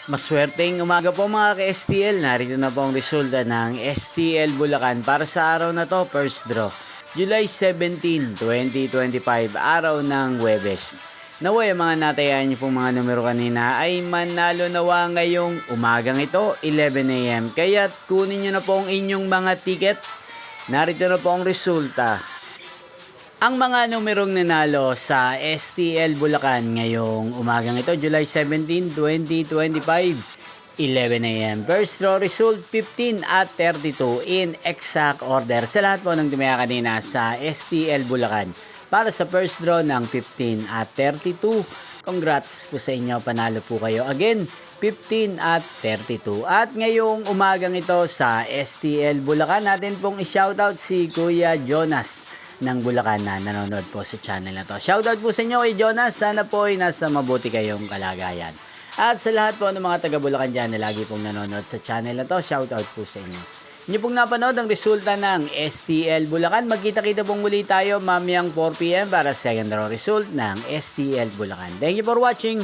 Maswerteng umaga po mga ka-STL. Narito na po ang resulta ng STL Bulacan para sa araw na to, first draw. July 17, 2025, araw ng Huwebes. Naway ang mga natayaan niyo pong mga numero kanina ay manalo nawa ngayong umagang ito, 11 AM. Kaya kunin niyo na po ang inyong mga ticket. Narito na po ang resulta. Ang mga numerong nanalo sa STL Bulacan ngayong umagang ito, July 17, 2025, 11 AM. First draw result, 15 at 32 in exact order. Sa lahat po ng tumaya kanina sa STL Bulacan para sa first draw ng 15 at 32. Congrats po sa inyo, panalo po kayo. Again, 15 at 32. At ngayong umagang ito sa STL Bulacan, natin pong i-shoutout si Kuya Jonas ng Bulacan na nanonood po sa channel na to. Shoutout po sa inyo kay Jonas. Sana po ay nasa mabuti kayong kalagayan. At sa lahat po ng mga taga Bulacan dyan na lagi pong nanonood sa channel na to, shoutout po sa inyo. Inyo pong napanood ang resulta ng STL Bulacan. Magkita-kita pong muli tayo mamayang 4 PM para second draw result ng STL Bulacan. Thank you for watching.